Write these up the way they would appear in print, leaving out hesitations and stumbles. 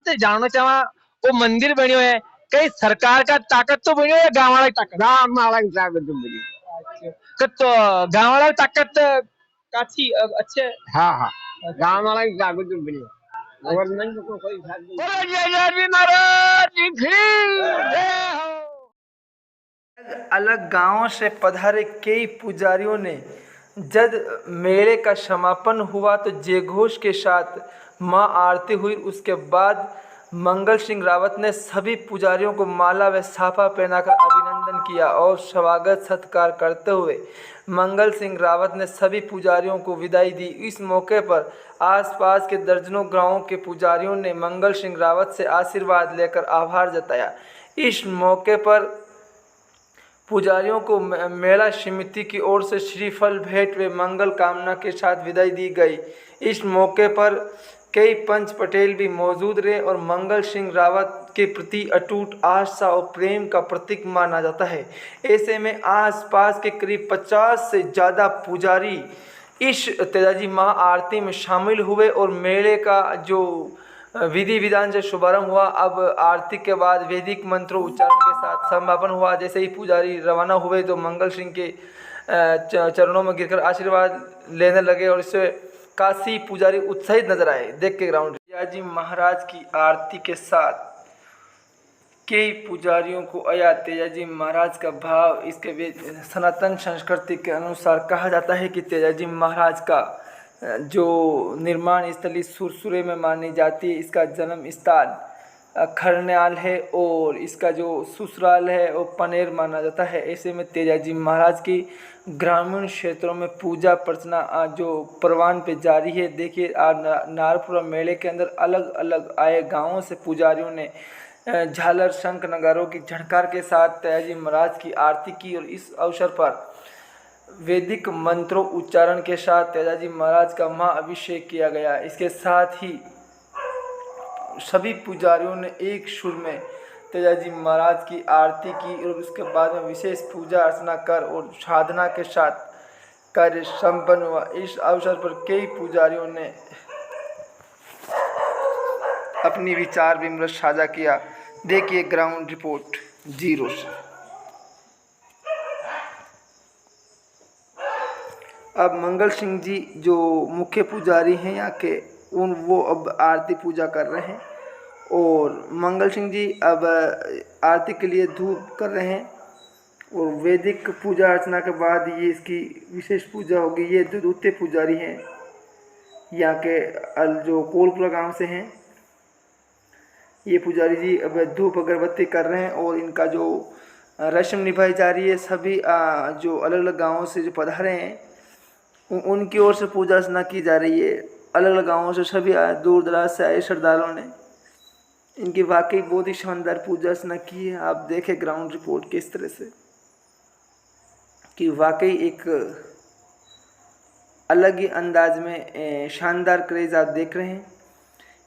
ते जानना चाहवा वो मंदिर बनियो है कई सरकार का ताकत तो बनियो या गांव वाला की ताकत गाँव वाला की ताकत तो बनी। तो गांव वाला की ताकत काची अच्छे हाँ हाँ, गाँव वाला की ताकत तो बनी। गवर्नमेंट को कोई साथ नहीं। बोलो जय जय जी महाराज की जय हो। अलग गांवों से पधारे कई पुजारियों ने जब मेले का समापन हुआ तो जयघोष के साथ मां आरती हुई। उसके बाद मंगल सिंह रावत ने सभी पुजारियों को माला व साफा पहनाकर अभिनंदन किया और स्वागत सत्कार करते हुए मंगल सिंह रावत ने सभी पुजारियों को विदाई दी। इस मौके पर आसपास के दर्जनों गांवों के पुजारियों ने मंगल सिंह रावत से आशीर्वाद लेकर आभार जताया। इस मौके पर पुजारियों को मेला समिति की ओर से श्रीफल भेंट व मंगल कामना के साथ विदाई दी गई। इस मौके पर कई पंच पटेल भी मौजूद रहे और मंगल सिंह रावत के प्रति अटूट आस्था और प्रेम का प्रतीक माना जाता है। ऐसे में आसपास के करीब 50 से ज़्यादा पुजारी इस तेजाजी माँ आरती में शामिल हुए और मेले का जो विधि विधान से शुभारंभ हुआ। अब आरती के बाद वैदिक मंत्रों उच्चारण के साथ समापन हुआ। जैसे ही पुजारी रवाना हुए तो मंगल सिंह के चरणों में गिरकर आशीर्वाद लेने लगे और इससे काशी पुजारी उत्साहित नजर आए। देख के ग्राउंड तेजाजी महाराज की आरती के साथ कई पुजारियों को आया तेजाजी महाराज का भाव। इसके सनातन संस्कृति के अनुसार कहा जाता है कि तेजाजी महाराज का जो निर्माण स्थली सुरसुरे में मानी जाती है, इसका जन्म स्थान खरन्याल है और इसका जो ससुराल है वो पनेर माना जाता है। ऐसे में तेजाजी महाराज की ग्रामीण क्षेत्रों में पूजा अर्चना जो परवान पे जारी है। देखिए नारपुरा मेले के अंदर अलग अलग आए गांवों से पुजारियों ने झालर शंख नगारों की झटकार के साथ तेजाजी महाराज की आरती की और इस अवसर पर वैदिक मंत्रों उच्चारण के साथ तेजाजी महाराज का महाअभिषेक किया गया। इसके साथ ही सभी पुजारियों ने एक सुर में तेजाजी महाराज की आरती की और उसके बाद में विशेष पूजा अर्चना कर और साधना के साथ कार्य संपन्न हुआ। इस अवसर पर कई पुजारियों ने अपनी विचार विमर्श साझा किया। देखिए ग्राउंड रिपोर्ट 0 से। अब मंगल सिंह जी जो मुख्य पुजारी हैं यहाँ के वो अब आरती पूजा कर रहे हैं और मंगल सिंह जी अब आरती के लिए धूप कर रहे हैं और वैदिक पूजा अर्चना के बाद ये इसकी विशेष पूजा होगी। ये द्वितीय पुजारी हैं यहाँ के जो कोलपुरा गांव से हैं। ये पुजारी जी अब धूप अगरबत्ती कर रहे हैं और इनका जो रस्म निभाई जा रही है। सभी जो अलग अलग गाँवों से जो पधारे हैं उनकी ओर से पूजा अर्चना की जा रही है। अलग अलग गाँवों से सभी दूर दराज से आए श्रद्धालुओं ने इनकी वाकई बहुत ही शानदार पूजा अर्चना की है। आप देखें ग्राउंड रिपोर्ट किस तरह से कि वाकई एक अलग ही अंदाज में शानदार क्रेज आप देख रहे हैं।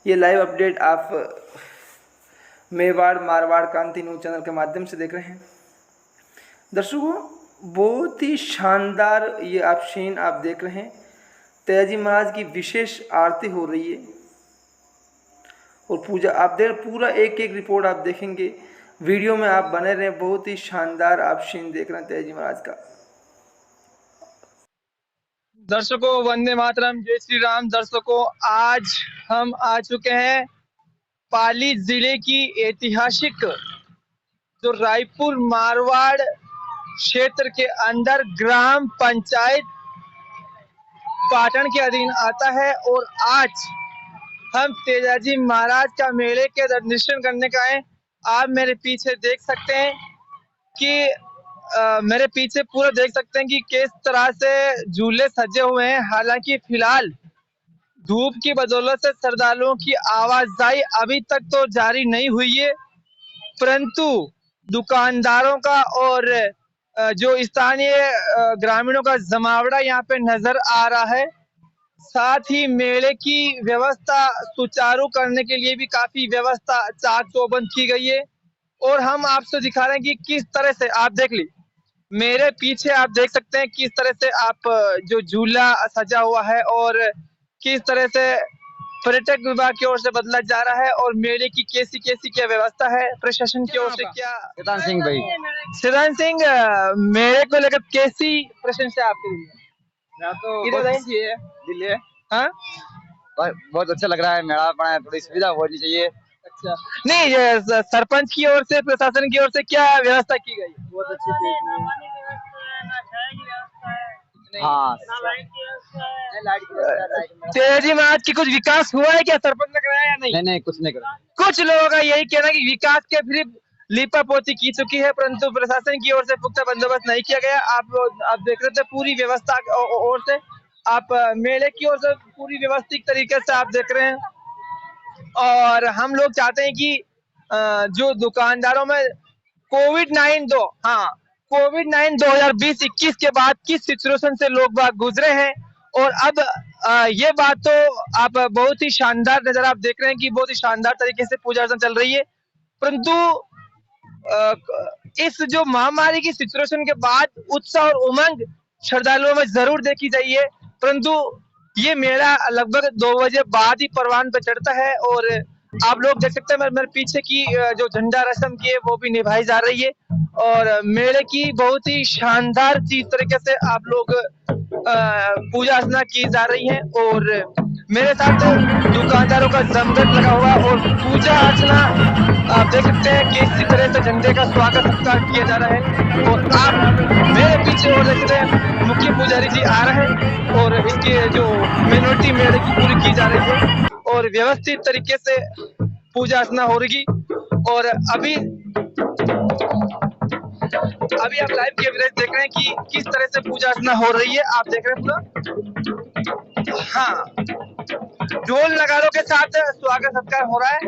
ये लाइव अपडेट आप मेवाड़ मारवाड़ क्रांति न्यूज चैनल के माध्यम से देख रहे हैं। दर्शकों बहुत ही शानदार ये आप सीन आप देख रहे हैं। तेजाजी महाराज की विशेष आरती हो रही है और पूजा आप पूरा एक एक रिपोर्ट आप देखेंगे। वीडियो में आप बने रहें। बहुत ही शानदार आप सीन देख रहे हैं तेजाजी महाराज का। दर्शकों वंदे मातरम, जय श्री राम। दर्शकों आज हम आ चुके हैं पाली जिले की ऐतिहासिक जो रायपुर मारवाड़ क्षेत्र के अंदर ग्राम पंचायत पाटन के अधीन आता है और आज हम तेजाजी महाराज का मेले के दर्शन करने का है। आप मेरे पीछे देख सकते हैं कि मेरे पीछे पूरा देख सकते हैं कि किस तरह से झूले सजे हुए हैं। हालांकि फिलहाल धूप की बदौलत से श्रद्धालुओं की आवाजाही अभी तक तो जारी नहीं हुई है, परंतु दुकानदारों का और जो स्थानीय ग्रामीणों का जमावड़ा यहाँ पे नजर आ रहा है। साथ ही मेले की व्यवस्था सुचारू करने के लिए भी काफी व्यवस्था चाक चौबंद की गई है और हम आपसे दिखा रहे हैं कि किस तरह से आप देख ली मेरे पीछे आप देख सकते हैं किस तरह से आप जो झूला सजा हुआ है और किस तरह से पर्यटक विभाग की ओर से बदला जा रहा है और मेले की कैसी कैसी क्या व्यवस्था है प्रशासन की ओर से क्या। शैतान सिंह भाई। सिद्धांत सिंह, मेले को लेकर कैसी प्रशंसा है आपके लिए? मेरा तो इधर बहुत है? खुशी है, दिल है, हाँ, बहुत अच्छा लग रहा है। मेला अपना थोड़ी सुविधा होनी चाहिए। अच्छा। नहीं, ये सरपंच की ओर से प्रशासन की ओर से क्या व्यवस्था की गई? बहुत अच्छी थी। हाँ, तेजी में आज की कुछ विकास हुआ है क्या सरपंच ने कराया या नहीं? नहीं कुछ नहीं करा। कुछ लोगों का यही कहना है कि विकास के फिर लीपापोती की चुकी है, परंतु प्रशासन की ओर से पुख्ता बंदोबस्त नहीं किया गया। आप देख रहे थे पूरी व्यवस्था ओर से, आप मेले की ओर से पूरी व्यवस्थित तरीके से आप देख रहे हैं। और हम लोग चाहते हैं कि जो दुकानदारों में कोविड-19 2020-21 के बाद किस सिचुएशन से लोग बाग गुजरे हैं, और अब ये बात तो आप बहुत ही शानदार नजर आप देख रहे हैं कि बहुत ही शानदार तरीके से पूजा अर्चना चल रही है, परंतु इस जो महामारी की सिचुएशन के बाद उत्साह और उमंग श्रद्धालुओं में जरूर देखी जाइए, परंतु ये मेला लगभग 2 बजे बाद ही परवान पे चढ़ता है। और आप लोग देख सकते हैं मेरे पीछे की जो झंडा रस्म की है वो भी निभाई जा रही है, और मेले की बहुत ही शानदार चीज तरीके से आप लोग पूजा अर्चना की जा रही है। और मेरे साथ दुकानदारों का जमघट लगा हुआ, और पूजा अर्चना आप देख सकते हैं कि इसी तरह से झंडे का स्वागत सत्कार किया जा रहा है। और आप मेरे पीछे और देख सकते हैं मुख्य पुजारी जी आ रहे हैं, और इसकी जो मिनोरिटी मेले की पूरी की जा रही है और व्यवस्थित तरीके से पूजा अर्चना हो रही। और अभी आप लाइव कवरेज देख रहे हैं कि किस तरह से पूजा अर्चना हो रही है, आप देख रहे हैं पूरा। हाँ, ढोल नगारों के साथ स्वागत सत्कार हो रहा है,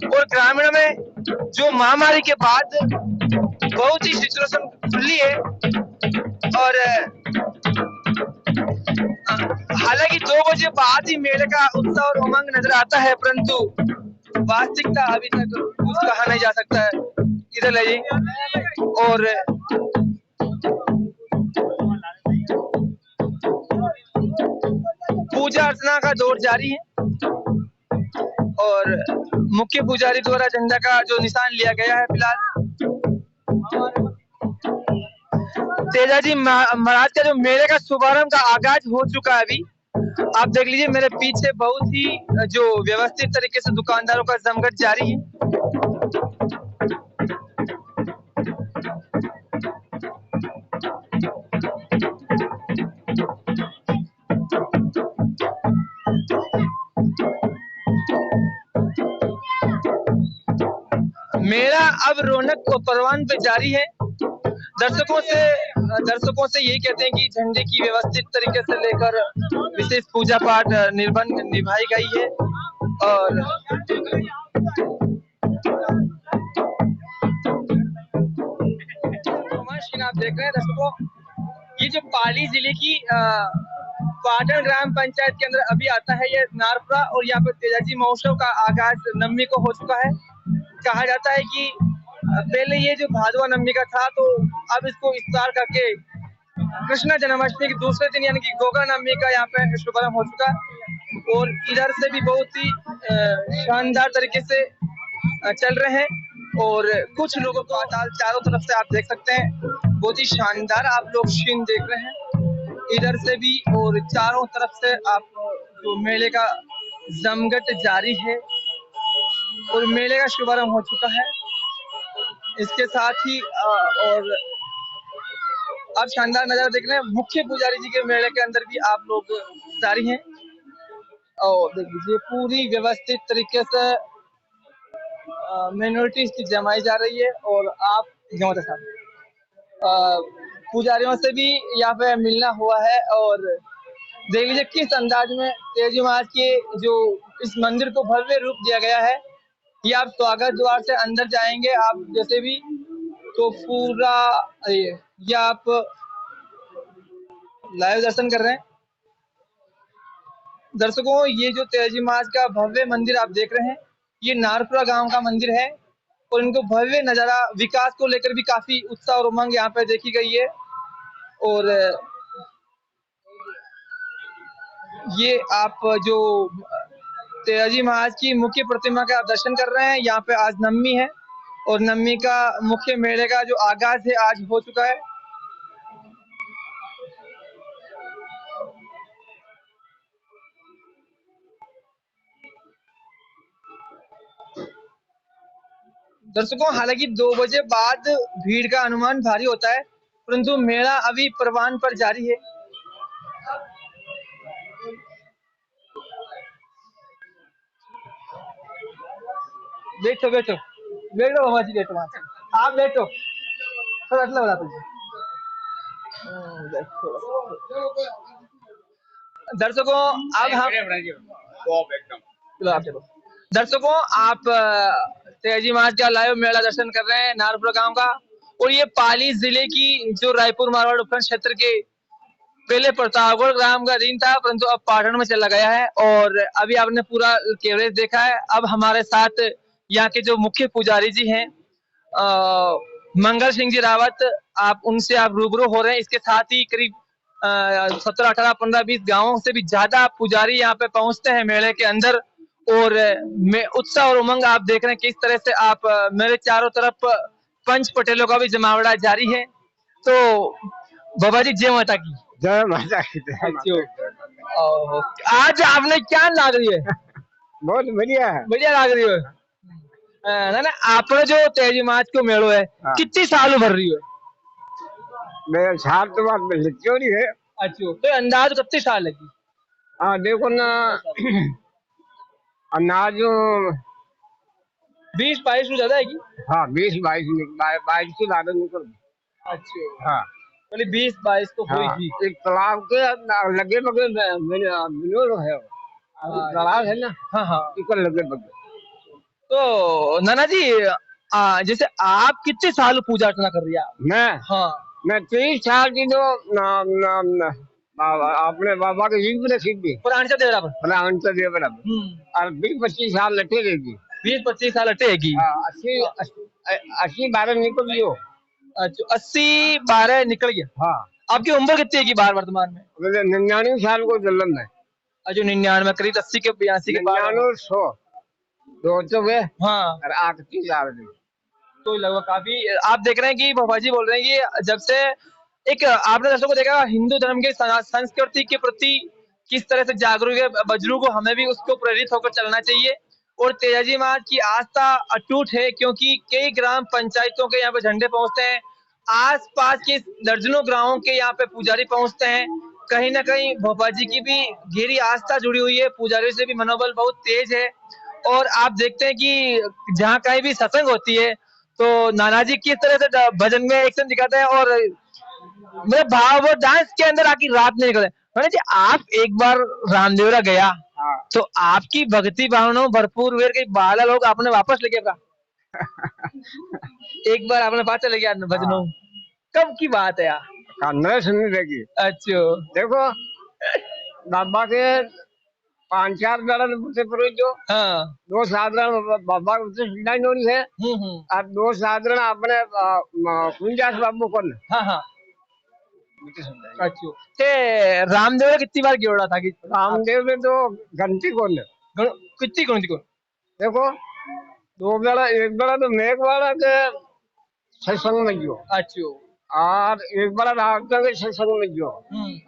और ग्रामीणों में जो महामारी के बाद बहुत ही सिचुएशन खुली है, और हालांकि 2 बजे बाद ही मेले का उत्साह और उमंग नजर आता है, परंतु वास्तविकता अभी तक कुछ कहा नहीं जा सकता है। इधर ले जाइए। और पूजा अर्चना का दौर जारी है, और मुख्य पुजारी द्वारा झंडा का जो निशान लिया गया है फिलहाल, तेजाजी महाराज का जो मेले का शुभारंभ का आगाज हो चुका है। अभी आप देख लीजिए मेरे पीछे बहुत ही जो व्यवस्थित तरीके से दुकानदारों का जमघट जारी है। मेरा अब रौनक को परवान पे जारी है। दर्शकों से यही कहते हैं कि झंडे की व्यवस्थित तरीके से लेकर विशेष पूजा पाठ निभाई गई है। और आप देख रहे हैं दर्शकों, ये जो पाली जिले की पाटन ग्राम पंचायत के अंदर अभी आता है ये नारपुरा, और यहाँ पर तेजाजी महोत्सव का आगाज नवमी को हो चुका है। कहा जाता है कि पहले ये जो भादवा नवमी का था, तो अब इसको विस्तार करके कृष्ण जन्माष्टमी के दूसरे दिन यानी कि गोगा नवमी का यहाँ पे शुभारंभ हो चुका है। और इधर से भी बहुत ही शानदार तरीके से चल रहे हैं, और कुछ लोगों को चारों तरफ से आप देख सकते हैं, बहुत ही शानदार आप लोग सीन देख रहे हैं इधर से भी, और चारों तरफ से आप जो मेले का जमघट जारी है, और मेले का शुभारंभ हो चुका है। इसके साथ ही और आप शानदार नजारा देख रहे हैं मुख्य पुजारी जी के मेले के अंदर भी आप लोग जारी हैं, और देख लीजिए पूरी व्यवस्थित तरीके से मिनोरिटीज की जमाई जा रही है। और आप पुजारियों से भी यहाँ पे मिलना हुआ है, और देख लीजिए किस अंदाज में तेजी महाराज के जो इस मंदिर को भव्य रूप दिया गया है। ये आप स्वागत द्वार से अंदर जाएंगे आप जैसे भी, तो पूरा ये आप लाइव दर्शन कर रहे हैं दर्शकों। ये जो तेजी महाराज का भव्य मंदिर आप देख रहे हैं, ये नारपुरा गांव का मंदिर है, और इनको भव्य नजारा विकास को लेकर भी काफी उत्साह और उमंग यहाँ पे देखी गई है। और ये आप जो तेजी महाराज की मुख्य प्रतिमा का आप दर्शन कर रहे हैं। यहाँ पे आज नवमी है और नवमी का मुख्य मेले का जो आगाज है आज हो चुका है। दर्शकों, हालांकि 2 बजे बाद भीड़ का अनुमान भारी होता है, परंतु मेला अभी परवान पर जारी है। बैठो बैठो बैठो मामा जी, बैठो मामा जी। आप बैठो थोड़ा अटला बड़ा तुझे। दर्शकों अब हम चलो आप चलो। दर्शकों आप तेजी महाराज का लाइव मेला दर्शन कर रहे हैं नारपुरा गांव का। और ये पाली जिले की जो रायपुर मारवाड़ उपखंड क्षेत्र के पहले प्रतापगढ़ ग्राम का अधीन था, परंतु अब पाटन में चला गया है। और अभी आपने पूरा कवरेज देखा है। अब हमारे साथ यहाँ के जो मुख्य पुजारी जी हैं मंगल सिंह जी रावत, आप उनसे आप रूबरू हो रहे हैं। इसके साथ ही करीब 17, 18, 15, 20 गांवों से भी ज्यादा पुजारी यहाँ पे पहुंचते हैं मेले के अंदर। और उत्साह और उमंग आप देख रहे हैं किस तरह से आप मेरे चारों तरफ पंच पटेलों का भी जमावड़ा जारी है। तो बाबा जी, जय माता की। जय माता की। आज आपने क्या लाग रही है? बहुत बढ़िया है। बढ़िया लाग रही है ना। आपने जो तेजी महाराज को मेलो है कितनी साल भर रही है? मेरे साल तो बात में चोरी है। अच्छा, तो अंदाज कितनी साल लगी? हाँ देखो ना, अनाज 20-22 से ज्यादा है की? हाँ 20-22 की लागत निकल। अच्छा हाँ, 20-22 तो हुई थी। एक तालाब के लगे बगे है, तालाब है ना। हाँ हाँ, लगे बगे। तो नाना जी जैसे आप कितने साल पूजा अर्चना कर रही है? मैं मैं 30 साल की तो अपने बाबा के जीव में सीखी पुराण से दे बराबर। और 20-25 साल लटे रहेगी। 20-25 साल लटेगी। 80-12 निकल लियो। अच्छा, 80-12 निकल गया। हाँ। आपकी उम्र कितनी है की बार वर्तमान में? 99 साल को जन्म है। अच्छा, 99 करीब 80 के 82 के 99 100 तो वे। हाँ। और 8 साल तो लगभग काफी आप देख रहे हैं कि बाबा जी बोल रहे हैं कि जब से एक आपने दर्शकों को देखा हिंदू धर्म के संस्कृति के प्रति किस तरह से जागरूक है बजरू को, हमें भी उसको प्रेरित होकर चलना चाहिए। और तेजाजी महाराज की आस्था अटूट है क्योंकि कई ग्राम पंचायतों के यहाँ पे झंडे पहुंचते हैं, आसपास के दर्जनों गांवों के यहाँ पे पुजारी पहुंचते हैं। कहीं ना कहीं भोपा जी की भी गहरी आस्था जुड़ी हुई है, पुजारी से भी मनोबल बहुत तेज है। और आप देखते हैं कि जहाँ कहीं भी सत्संग होती है तो नाना जी किस तरह से भजन में एक्शन दिखाते हैं और मेरे भाव वो डांस के अंदर आकी रात नहीं निकले। नाना जी, आप एक बार रामदेवरा गया तो आपकी भक्ति भावना भरपूर हुए, कई बाला लोग आपने वापस लेके का एक बार आपने पास चले गया भजनों। कब की बात है यार? सुनने लगी। अच्छा, देखो बाबा के 5-4 जो हाँ 2 साधारण बाबा है और 2 साधारण अपने कुंजास बाबू को। हाँ हाँ। अच्छा, ते रामदेव ने कितनी बार जोड़ा था कि रामदेव ने तो घंटी कौन कितनी कौन थी? देखो 2 बेला, 1 बेला तो मेघ वाला के सत्संग में जो। अच्छा, और 1 बेला रात के सत्संग में जो।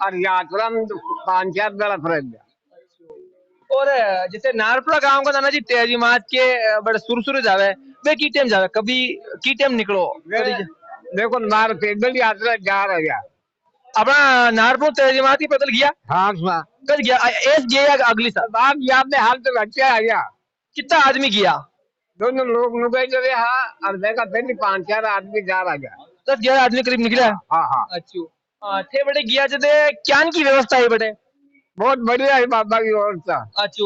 और यात्रा में तो 5-4 बेला फरक गया। और जैसे नारपुरा गांव का नाना जी तेजी महाराज के बड़े सुरसुर जावे वे की टाइम जावे, कभी की टाइम निकलो? देखो नार पैदल यात्रा जा रहा है अपना नारपुर तेजी महाराज की पैदल गया। हाँ कल गया एस गया या अगली साल? आप याद में हाल तो अच्छा आ गया। कितना आदमी गया? दोनों लोग नुके जो हाँ और देखा पहले 5-4 आदमी जा रहा गया। 10-11 आदमी करीब निकला। हाँ हाँ। अच्छा, थे बड़े गया जदे क्या की व्यवस्था है बड़े? बहुत बढ़िया है बाबा की व्यवस्था। अच्छा,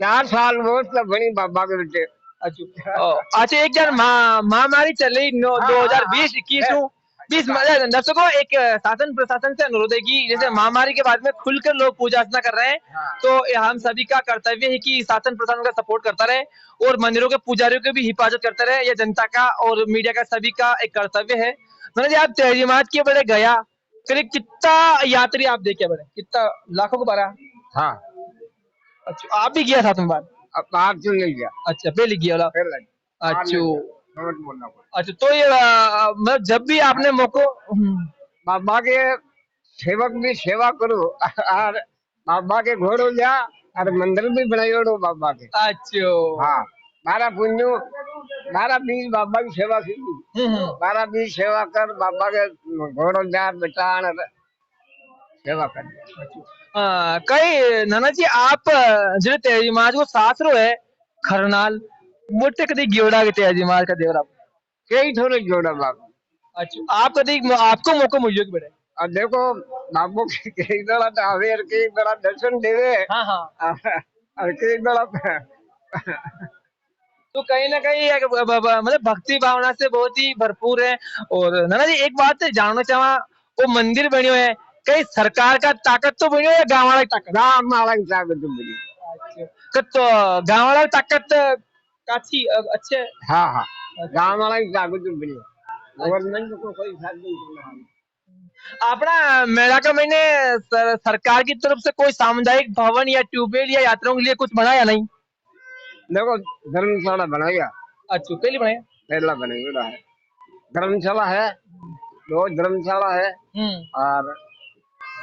4 साल व्यवस्था बनी बाबा के बेटे। अच्छा, एक जन महामारी चल रही 2020-21 दर्शकों, एक शासन प्रशासन से अनुरोध है कि जैसे महामारी के बाद में खुलकर लोग पूजा अर्चना कर रहे हैं, तो हम सभी का कर्तव्य है कि शासन प्रशासन का सपोर्ट करता रहे और मंदिरों के पुजारियों की भी हिफाजत करता रहे। यह जनता का और मीडिया का सभी का एक कर्तव्य है। मैंने जी आप तेजी महाराज के बड़े गया, करीब कितना यात्री आप देखे बड़े, कितना लाखों को बारह? हाँ अच्छा आप भी गया था तुम बार? अब बाहर क्यों नहीं गया? अच्छा पहले गया वाला। फिर लग अच्छा समझ बोलना पड़ा। अच्छा तो ये मतलब जब भी आपने मौको बाबा के सेवक भी सेवा करो और बाबा के घोड़ो जा और मंदिर भी बनाइयो बाबा के। अच्छा हाँ, मारा पुण्यो मारा बीज बाबा की सेवा की मारा बीज सेवा कर बाबा के घोड़ो जा बेटान सेवा कर। कई नाना जी आप जो तेजी माज को सासरो है खरनाल मोटे कदी गियोड़ा के तेजी माज का देवरा कई थोड़े जोड़ा बाबा। अच्छा आप कदी आपको मौका मिलियो कि बेटे अब देखो बाबू के कई बड़ा आवेर कई बड़ा दर्शन देवे। हाँ हाँ और कई बड़ा तो कहीं ना कहीं मतलब भक्ति भावना से बहुत ही भरपूर है। और नाना जी एक बात जानना चाहवा वो मंदिर बनियो है कहीं सरकार का ताकत तो बनियो या गांव वाला की ताकत? गाँव माला की ताकत तो मिली। अच्छा तो गांव वाला की ताकत काची अच्छे हाँ हाँ गाँव वाला की ताकत तो मिली। गवर्नमेंट को कोई साथ नहीं करना। अपना मेला का महीने सरकार की तरफ से कोई सामुदायिक भवन या ट्यूबवेल या यात्रियों के लिए कुछ बना या नहीं? देखो धर्मशाला बनाया। अच्छा पहले बनाया पहला बनाया है धर्मशाला है 2 धर्मशाला है और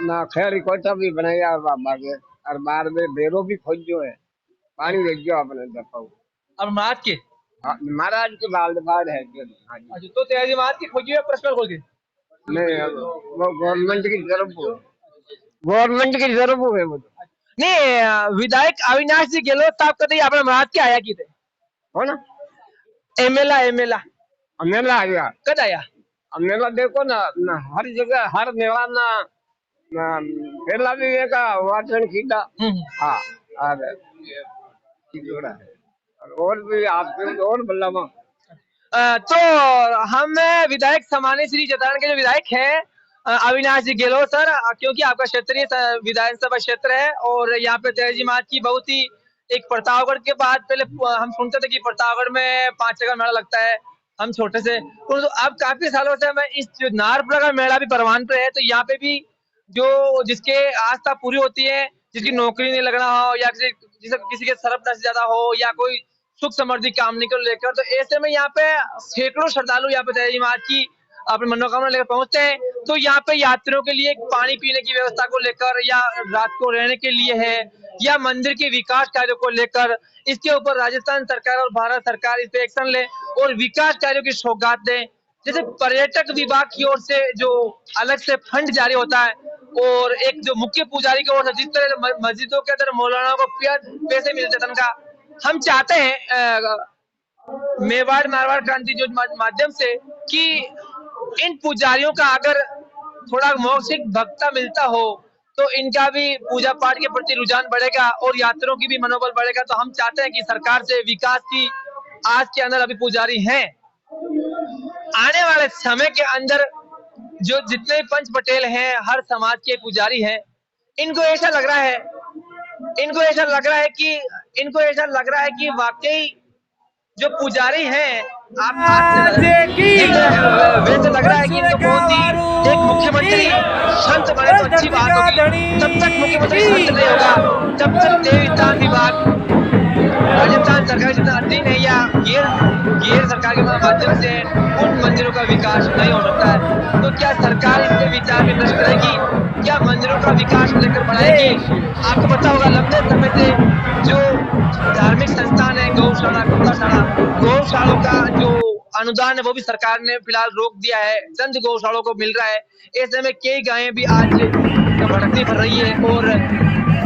ना खैर कोटा भी बनाया बाबा के और बाहर में बेरो भी खोजो है पानी लग गया अपने दफाऊ। अब महाराज के महाराज के बाल बाल है। अच्छा तो तेजी महाराज की खोजी है पर्सनल खोल के नहीं वो गवर्नमेंट की तरफ गवर्नमेंट की तरफ है वो तो। नहीं विधायक अविनाश जी गहलोत साहब कभी अपने महाराज के आया की थे हो ना एमएलए एमएलए मेला आ गया कद आया? मेला देखो ना हर जगह हर मेला ना पहला भी एक वाचन खींचा। हाँ और भी आपके और बल्ला तो हम विधायक समाने श्री जतान के जो विधायक हैं अविनाश जी गहलोत सर क्योंकि आपका क्षेत्रीय विधानसभा क्षेत्र है और यहाँ पे तेजी मात की बहुत ही एक प्रतापगढ़ के बाद पहले हम सुनते थे कि प्रतापगढ़ में 5 जगह मेला लगता है हम छोटे से तो अब काफी सालों से मैं इस जो नारपुरा का मेला भी परवान पे है तो यहाँ पे भी जो जिसके आस्था पूरी होती है जिसकी नौकरी नहीं लगना हो या किसी के सरफ नशे ज्यादा हो या कोई सुख समृद्धि कामने को लेकर तो ऐसे में यहाँ पे सैकड़ों श्रद्धालु यहाँ पे तेजी मात की अपनी मनोकामना लेकर पहुंचते हैं। तो यहाँ पे यात्रियों के लिए पानी पीने की व्यवस्था को लेकर या रात को रहने के लिए है या मंदिर के विकास कार्यों को लेकर इसके ऊपर राजस्थान सरकार और भारत सरकार इस पे एक्शन ले और विकास कार्यों की सौगात दे। जैसे पर्यटक विभाग की ओर से जो अलग से फंड जारी होता है और एक जो मुख्य पुजारी की ओर से जिस तरह मस्जिदों के अंदर मौलाना को पैसे मिलते तनखा हम चाहते हैं मेवाड़ मारवाड़ क्रांति जो माध्यम से कि इन पुजारियों का अगर थोड़ा मौखिक भक्ता मिलता हो तो इनका भी पूजा पाठ के प्रति रुझान बढ़ेगा और यात्रियों की भी मनोबल बढ़ेगा। तो हम चाहते हैं कि सरकार से विकास की आज के अंदर अभी पुजारी हैं आने वाले समय के अंदर जो जितने भी पंच पटेल हैं हर समाज के पुजारी हैं इनको ऐसा लग रहा है कि वाकई जो पुजारी हैं आप वैसे लग रहा है कि इनको बहुत ही एक मुख्यमंत्री संत बने तो अच्छी बात होगी। तब तक मुख्यमंत्री संत नहीं होगा तब तक देवस्थान विभाग राजस्थान सरकार जितना अधीन है या गैर सरकार के माध्यम से उन मंदिरों का विकास नहीं हो सकता है। तो क्या सरकार इस पे विचार विमर्श करेगी? क्या मंदिरों का विकास लेकर बढ़ाएगी? आपको पता होगा लंबे समय से जो धार्मिक संस्थान है गौशाला गौशालों का जो अनुदान है वो भी सरकार ने फिलहाल रोक दिया है। चंद गौशालों को मिल रहा है। ऐसे में कई गायें भी आज भटकती फिर रही है और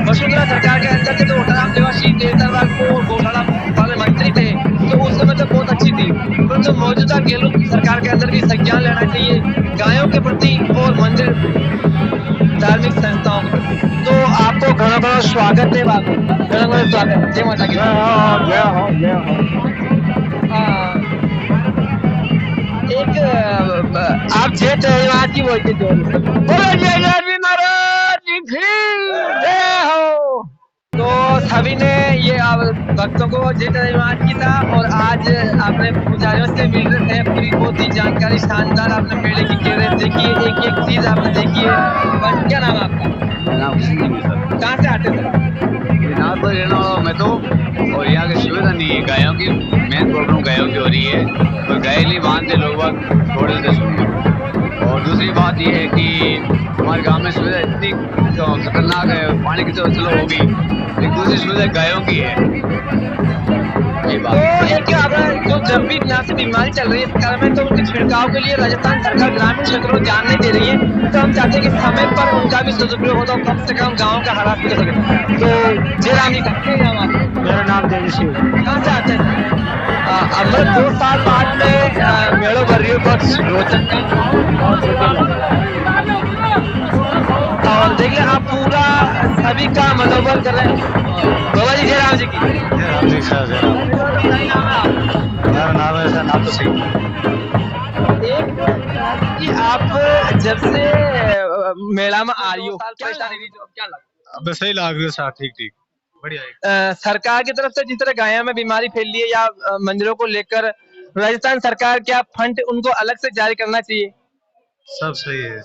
वसुंधरा सरकार के अंदर से तो राम देवासी देवदरबार को गौशाला वाले मंत्री थे तो उस समय तो बहुत अच्छी थी परंतु मौजूदा गहलोत सरकार के अंदर भी संज्ञान लेना चाहिए गायों के प्रति और मंदिर धार्मिक संस्थाओं के प्रति। तो आपको घना घना स्वागत है घना स्वागत जय माता की एक आप जय जयवाद की बोलते जय महाराज जय हो। तो सभी ने ये भक्तों को जय जयवाद की था और आज आपने पुजारियों से मिल रहे थे पूरी बहुत ही जानकारी शानदार आपने मेले की कह रहे देखिए एक चीज आपने देखी है। क्या नाम है आपका? कहाँ से आते थे? दिनाजपुर रहने वाला हूं मैं तो, और यहाँ की सुविधा नहीं है गायों की। मेन प्रॉब्लम गायों की हो रही है, और गाय नहीं बांधते लोग बाग छोड़ देते सुनिए। और दूसरी बात यह है कि हमारे गांव में सुविधा इतनी खतरनाक है, पानी की तो चलो होगी, लेकिन दूसरी सुविधा गायों की है। ये तो बात एक अगर जो जब भी यहाँ से बीमारी चल रही है इस कारण में, तो उनके छिड़काव के लिए राजस्थान सरकार ग्रामीण क्षेत्रों में ध्यान नहीं दे रही है। तो हम चाहते हैं कि समय पर उनका भी सदुपयोग होता, कम से कम गाँव का हालात हो सके। तो जयराम जी मेरा नाम तेजस्वी। कहाँ से आते हैं? अमृत 2 साल बाद में मेड़ो बर्रियों पर रोचक और देखिए आप पूरा सभी का मनोबल कर रहे हैं। बाबा जी जयराम जी की जयराम जी सर, मेरा नाम है, नाम तो सही कि आप जब से मेला में आ रही हो क्या लगा? अब सही लग रही है सर, ठीक ठीक बढ़िया है। सरकार की तरफ से जिस तरह गायों में बीमारी फैल रही है या मंदिरों को लेकर राजस्थान सरकार क्या फंड उनको अलग से जारी करना चाहिए? सब सही है।